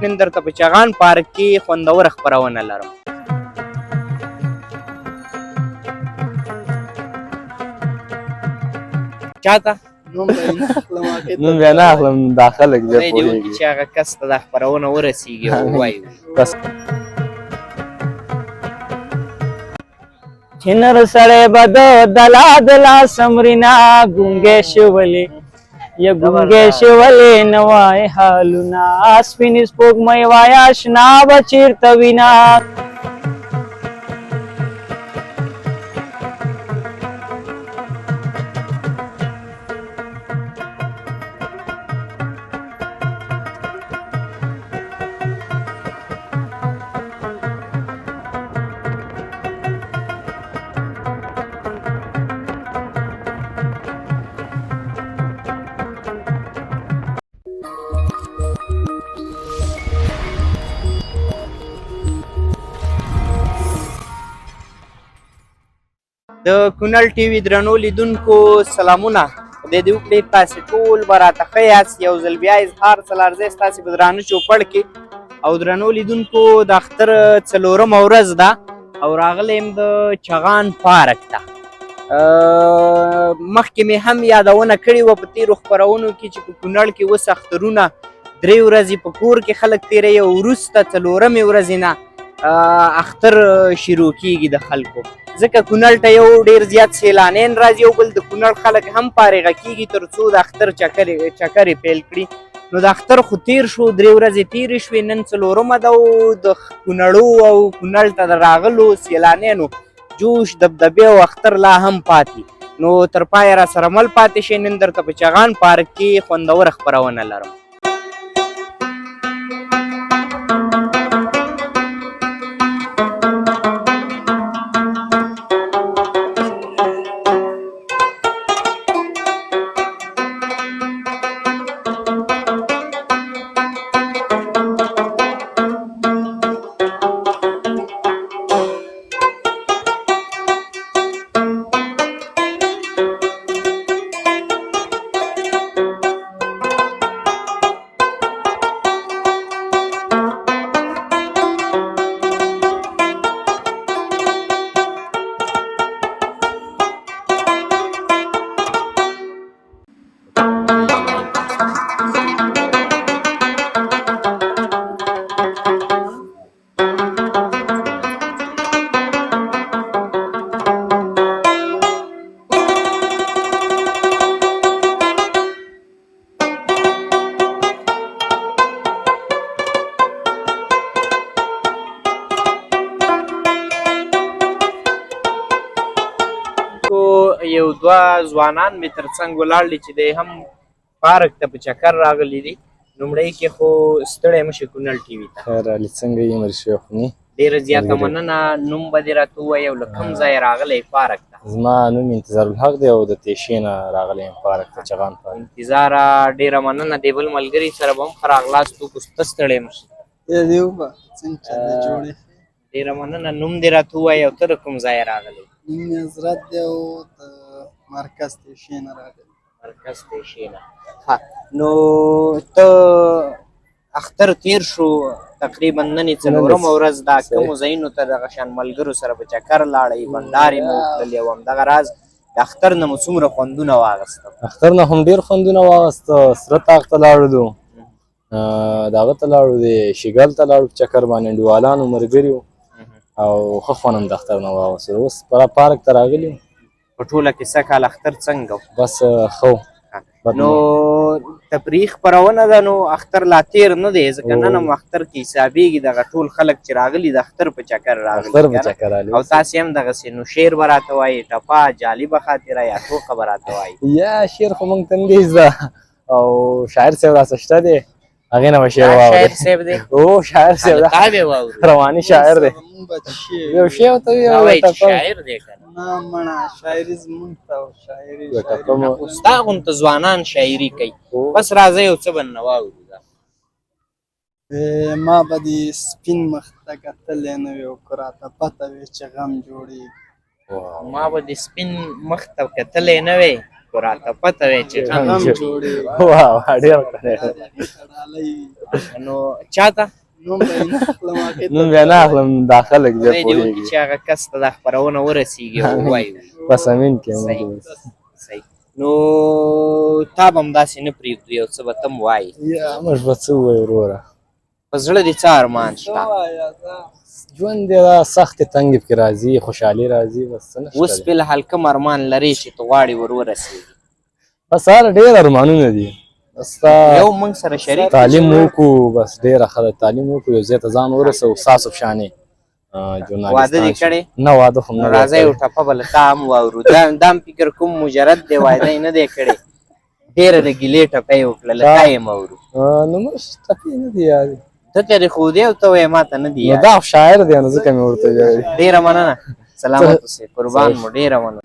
نن درته په چغان پارک کې خوندوره خپرونه لرم. چاته نوم بیا نه اخلم، دا خلک بیا خدای دې وکړي چې هغه کس ته دا خپرونه ورسېږي او ووایي. چې نر سړی به د دلا دلا سمرینا ګونګی شولې یا ګونګی شولې نه وای حالونه سپینې سپوږمۍ وای اشنا به چېرته وینا. د کونړ ټي وي درنو لیدونکو سلامونه. خدای دې وکړي تاسې ټول به راته ښه یاست. یو ځل بیا اظهار څلارځی ستاسې په درانه چوپړ کې. او درنو لیدونکو د اختر څلورمه ورځ ده او راغلی یم د چغان پارک ته. مخکې مې هم یادونه کړې وه په تېرو خپرونو کې چې په کونړ کې اوس اخترونه 3 ورځې په کور کې خلک تېروي او وروسته څلورمې ورځې نه اختر شروع کېږي د خلکو. ځکه کونړ ته یو ډېر زیات سیلانیان راځي او بل د کونړ خلک هم فارغه کېږي تر څو د اختر چکرې پیل کړي. نو د اختر خو تېر شو، 3 ورځې تېرې شوې، نن څلورمه ده او د کونړو او کونړ ته د راغلو سیلانیانو جوش دبدبې او اختر لا هم پاتې. نو تر پایه را سره مل پاتې شئ. نن درته په چغان پارک کې خوندوره خپرونه لرم. یو دوه ځوانان مې تر څنګ ولاړ دي چې دی هم پارک ته په چکر راغلي دي. لومړی کې خو ستړی مه شې کونړ ټي وي ته. خیر علي څنګه یې مرشي خوني؟ ډېره زیاته مننه. نوم به دې راته ووایې او له کوم ځایه راغلی پارک ته؟ زما نوم انتظار الحق دی او د تیشې نه راغلی یم پارک ته، چغان پارک. انتظاره ډېره مننه. دې بل ملګري سره به هم ښه راغلاست وکړو. ته ستړی مه شې. ډېره مننه. نوم دې راته ووایې او ته د کوم ځایه راغلی؟ نوم مې عزرت دی او د مرکز تیشې نه راغلی. مرکز تیشې نه. ښه، نو ته اختر تېر شو، تقریبا نن یې څلورمه ورځ ده. کومو ځایونو ته دغه شان ملګرو سره په چکر لاړئ، بنډارې مو وکړلې او همدغه راز د اختر نه مو څومره خوندونه واخیستل؟ اختر نه هم ډېر خوندونه واخیسته. سره طاق ته لاړو، دغه ته لاړو، د شیګل ته لاړو په چکر باندې، انډیوالانو ملګري وو او ښه خوند هم د اختر نه واخیستو. اوس پارک ته راغلي یو. په ټوله کې سږ کال اختر څنګه و؟ بس ښه و. نو تفریح خپرونه ده، نو اختر لا تېر نه دی، ځکه نن هم اختر کې حسابېږي. دغه ټول خلک چې راغلي د اختر په چکر راغلي او تاسې هم دغسې نو شعر به راته وایي، ټپه، جالبه خاطره یا ټوکه به راته وایي؟ یا شعر خو موږ ته نه دی زده او شاعر صاحب راڅه شته دی، هغې نه به شعر واورئ. شاعر صاحب دی؟ او شاعر صاحب دی، رواني شاعر دی. یو شی ورته ووایي، شاعر دی که نه؟ نه مړه، شاعري زمونږ ته او شاعري ستا غوندته ځوانان شاعري کوي. بس راځه یو څه به نه واورو. ما به دې سپین مخ ته کتلی نه وي او که راته پته وي چې غم جوړېږي. ما به دې سپین مخ ته کتلی نه وی کو راته پته وی چې غم جوړې واه ډېر کړی نو چاته نوم به یې نه اخلم هغې ته نوم بیا نه اخلم دا خلک بیا خدای دې وکړي پوهېږي چې هغه کس ته دا خپرونه ورسېږي او ووایي بس امین کې صحیح نو تا به هم داسې نه پرېږدو یو څه به ته هم وایي یا موږ به څه ووایو وروره په زړه دې څه ارمان شته ژوند دی دا سختې تنګې پکې راځي خوشحالي راځي بس څه نشته اوس دی. فلحال کوم ارمان لرې چې ته غواړې ورسېږي بس هر ډېر ارمانونه دي بس تا یو موږ سره شریک تعلیم وکړو بس ډېره ښه ده تعلیم وکړو یو ځای ته ځان ورسوو ستاسو په شانې واده دې کړی نه واده خو نه دی راځه یو ټپه به له تا هم واورو دا هم فکر کوم مجرد دی واده یې نه دی کړی ډېره د ګیلې ټپه یې وکړه له تا یې هم اورو نو موږ ټپې نه دي یاد ته ته دې ښودې او ته وایې ما ته نه دي نو یاد دا شاعر دی نو ځکه مې ورته ویلي ډېره مننه سلامت اوسې قربان مو ډېره مننه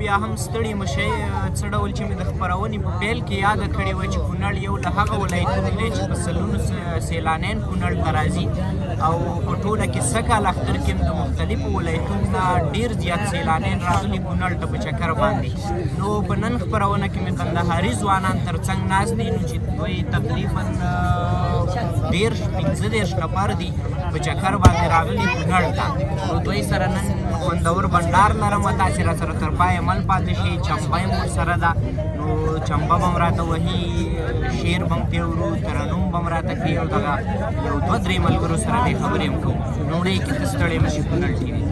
بیا هم ستړي مشئ څه ډول چې مې د خپرونې په پیل کې یاده کړې وه چې کونړ یو له هغه ولایتونو دی چې په سلونو سیلانیان کونړ ته راځي او په ټوله کې سږ کال اختر کې هم د مختلفو ولایتونو نه ډېر زیات سیلانیان راغلي کونړ ته په چکر باندې نو په نن خپرونه کې مې کندهاري ځوانان تر څنګ ناست دي نو چې دوی تقریبا 15 نفر دي په چکر باندې راغلي کونړ ته نو دوی سره نن خوندور بنډار لرم تاسې را سره تر پایه عمل پاتې شي چمبه یې مور سره ده نو چمبه به هم راته وهي شعر به هم پرې اورو ترنم به هم راته کوي او دغه یو دوه درې ملګرو سره دې خبرې هم کوو لومړی کې ته ستړی مه شي کونړ ټي وي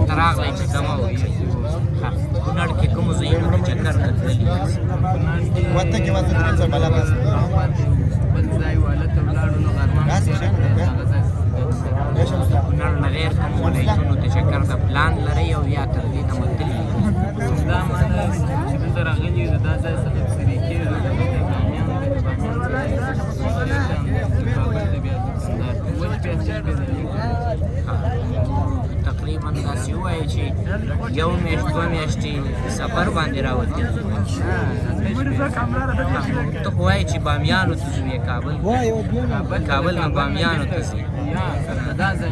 ته راغلی چې کومه کونړ کې کومو ځایونو ته چکر ته تللي کونړ نه غیر کومو ولایتونو ته چکر ته پلان لرئ او یا تر دې دمه تللي دا معنا چې دلته راغلي یو دا ځای څخه تبصرې کېږي د بامیان تقریبا داسې ووایي چې یو میاشت دوه میاشتې سفر باندې راوتي ته خو وایې چې بامیانو ته ځو یې کابل نه بامیانو ته ځي دا ځای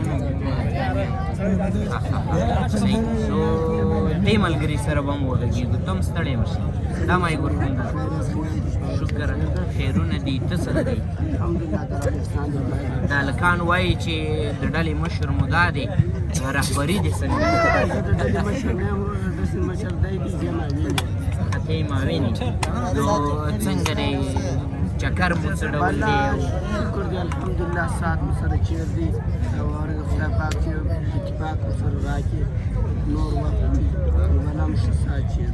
صحیح نو دې ملګري سره به هم وغږېږو ته هم ستړی مه شي دا ما یې ګورکوم شکر خیرونه دي ته څه دي دا هلکان وایي چې د ډلې مشر مو دا دی رهبري دې څنګه ته یې ماوینې نو څنګه دی چکر مو څه ډول دی شکر دی الحمدلله ساعت مو سره چیر دی او هغه خدای پاک چې اتفاق مو سره راکړي نور وخت بلا مو ښه ساعت چیر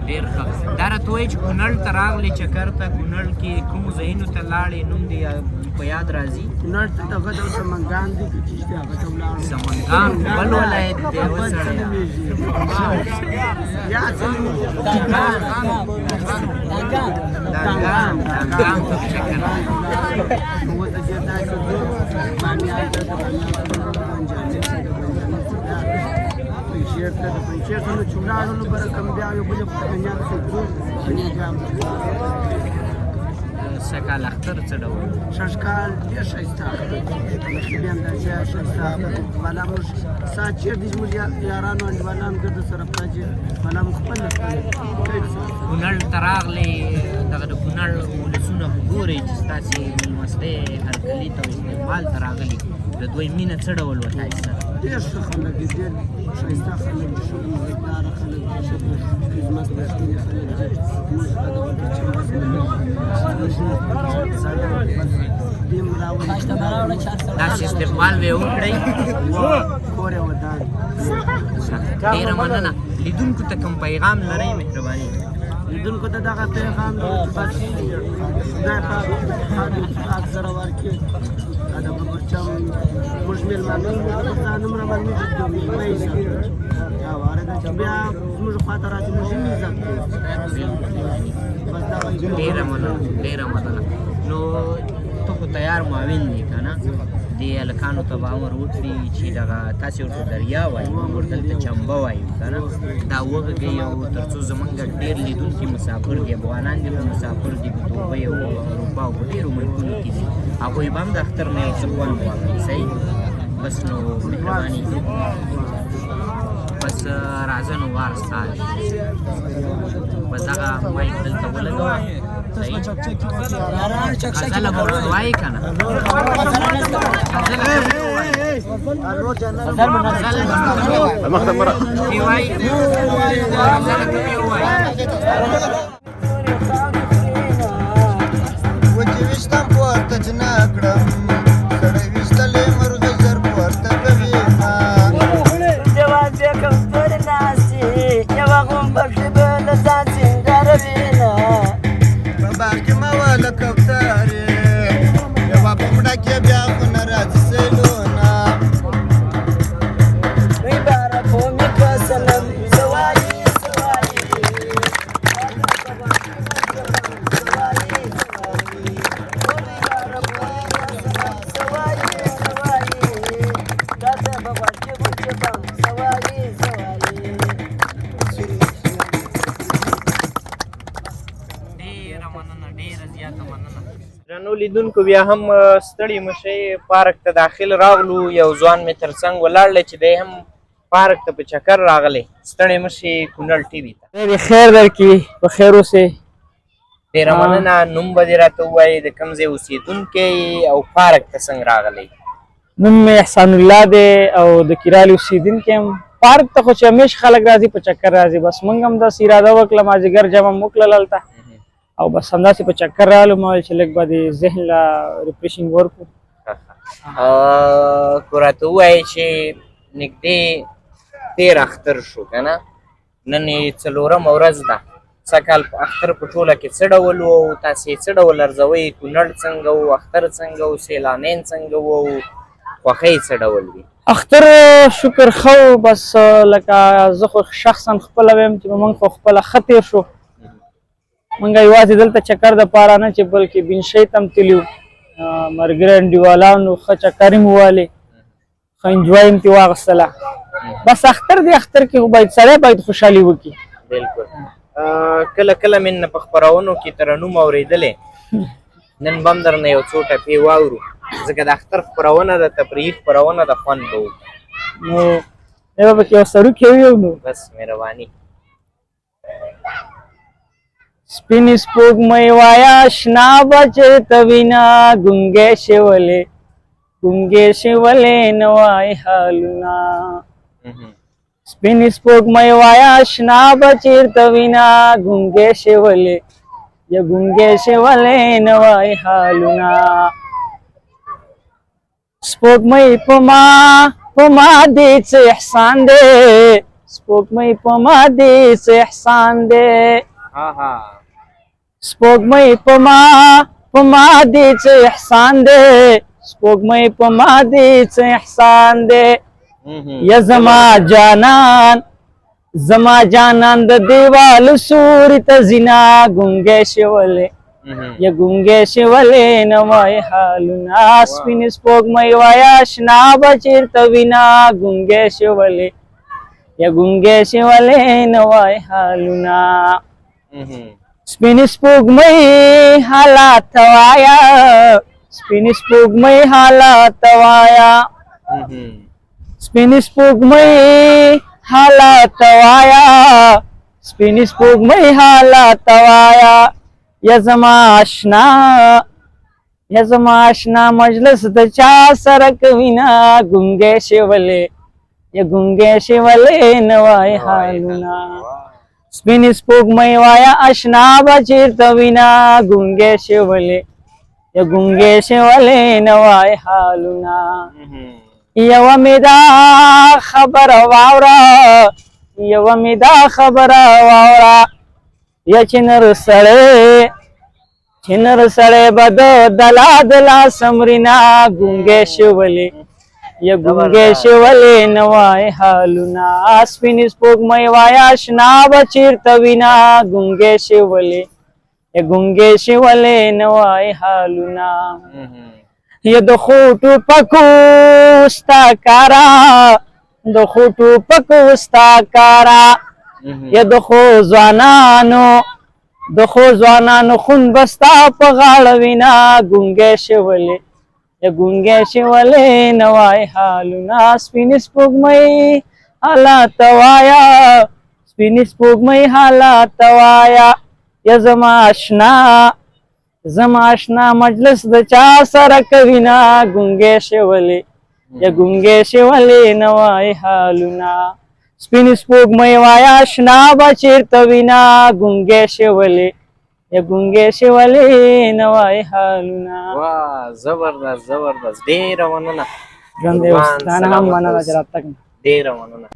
ډېر ښه دا راته وایي چې کونړ ته راغلې چکر ته کونړ کې کومو ځایونو ته لاړې نوم دې په یاد راځي کونړ ته دغه د سمنګان دی که چیش دی هغه ته ولاړو سمنګان بل ولایت دی وسړیه یا څه نومېږي دانګام ته چکر نو ورته چې داسې ځو بامیان ته د بامیان څخه بنجاني ته د بنجاني څخه چېرته نو چې ولاړو نو بره کوم بیا یو بلې خوا دنیا پسې ځو سږکال اختر څه ډول شش کال ډېر ښایسته مخکې اندازې ښایسته بالا موږ ساعت چېر دي زموږ یارانو انډیوالان ګرده سره پراجي بالا موږ خپل کونړ ته راغلې دغه د کونړ ولسونه خو ګورئ چې ستاسې مېلمستۍ هرکلي ته او استقبال ته راغلي د دوی مینه څه ډول وه تاسې سره ډېر ښه خلک دي ډېر ښایسته خلک دي ښه مزداره خلک دي ښه خدمت رښتیني خلک دي موږ په دغه داسې استقبال به یې وکړئ کور یې ودان ډېره مننه لیدونکو ته کوم پیغام لرئ مهرباني لیدونکو ته دغه پیغام دی چې بس خدای پاک حق سره ورکړي دا به پرچم موږ مېلمانه یو د ځانم راباندې د مېلمه عزت یا واره ده چې بیا زموږ خواته راځي موږ یې عزت کوو بس دا ډېره مننه نو ته خو تیار معاون دی که نه دې هلکانو ته به امر وکړي چې دغه تاسې ورته دریا وایو موږ دلته چمبه وایو که نه دا وغږئ او تر څو زمونږ ډېر لیدونکي مسافر دي افغانان دي خو مسافر دي په دوبۍ او اروپا او په ډېرو ملکونو کې دي هغوی به هم د اختر نه یو څه خوند واخلي صحیح بس نو مهرباني بس راځه نو وار ستا دی بس دغه مایک دلته ولګوه صحیح غزله به ورته وایې که نه وچې ویشتم پورته چې نه کړم سړی ویشتلې مرغه ژر پورته کوي جواب کوم پر ناسي یو غومبه کې بل ځان څنګه وینا په باغ کې مواله کوترې یوه بومډه کې بیا خو نه راځي سیلونه وی بارا کومې کسلم سوایي درنو لیدونکو بیا هم ستړي مشئ پارک ته داخل راغلو یو ځوان مې تر څنګ ولاړ دی چې دی هم پارک ته په چکر راغلی ستړي مشئ کونړ ټي وي ته خیر خیر درکړي په خیر اوسې ډېره مننه نوم به دې راته ووایې د کوم ځای اوسېدونکی او پارک ته څنګه راغلی نوم مې احسان الله دی او د کیرالي اوسېدونکی یم پارک ته خو چې همیش خلک راځي په چکر راځي بس موږ هم داسې اراده وکړه مازدیګر جمع مو وکړل هلته او بس همداسې په چکر راغلو ما ویل چې لږ به د ذهن له ریفریشینګ ورکړو که راته ووایې چې نږدې تېر اختر شو که نه نن یې څلورمه ورځ ده سږکال په اختر په ټوله کې څه ډول و او تاسې څه ډول ارزوئ کونړ څنګه و اختر څنګه و سیلانیان څنګه و او خوښۍ څه ډول وي اختر شکر ښه و بس لکه زه خو شخصا خپله ویم چې موږ خو خپله ښه تېر شو موږ یوازې دلته چکر دپاره نه چې بلکې بینشۍ ته هم تلي وو ملګري انډیوالانو ښه چکر یې مو والې ښه انجوای یې ترې واخیستله بس اختر دی اختر کې خو باید سړی باید خوشحالي وکړي بلکل کله کله مې نه په خپرونو کې ترنم اورېدلی نن به هم درنه یو څو ټپې واورو ځکه د اختر خپرونه د تفریحي خپرونه د خوند به وکړو نو دی به پکې یو سروکی ویو نو بس مهرباني سپینې سپوږمۍ وایه شنه به چېرته وینه ګونګې شولې نه وایې حالونه سپینې سپوږمۍ وایه شنه به چېرته وینه ګونګې شولې نه وایې حالونه سپوږمۍ په ما دې څه احسان دی سپوږمۍ په ما دې څه احسان دی سپوږمۍ په ما دې څه احسان دی سپوږمۍ په ما دې څه احسان دی یا زما جانان د دیوال سوري ته زینا ګونګې شولې یا ګونګې شولې نه وایې حالونه سپینې سپوږمۍ وایه شنه به چېرته وینه ګونګې شولې یا ګونګې شولې نوای حالونه سپین سپوږمۍ حالات وایا سپین سپوږمۍ حالات وایا سپین سپوږمۍ حالات وایا سپین سپوږمۍ حالات وایا یا زما آشنا یا زما آشنا مجلس د چا سره کوینا ګونګې شولې یا ګونګې شولې نوای حالونه سپین سپوږمۍ وایا آشنا به چیرته وینا ګونګې شولې یا ګونګې شولې نوای حالونه یوه مې دا خبره واوره یوه مې دا خبره واوره یا چې نر سړی به د دلا دلا سمرینا ګونګې شولې یا ګونګې شولې نوای حالونه سپین سپوږمۍ وایا آشنا به چیرته وینا ګونګې شولې یا ګونګې شولې نوای حالونه یا د خوټو پکو ستا کارا د خوټو پکو ستا کارا یا د خو ځوانانو خون بستا په غاړه وینا ګونګې شولې یا ګونګې شولې نوای حالونه سپین سپوږمۍ حالات وایا سپین سپوږمۍ حالات وایا یا زما آشنا مجلس د چا سره کوینا ګونګې شولې یا ګونګې شولې نوای حالونه سپین سپوږمۍ وایا آشنا به چیرته وینا ګونګې شولې یا ګونګې شولې نوای حالونه واه زبردست زبردست ډیره مننه ژوند دې اوس تا نه هم مننه چې راتګ ډیره مننه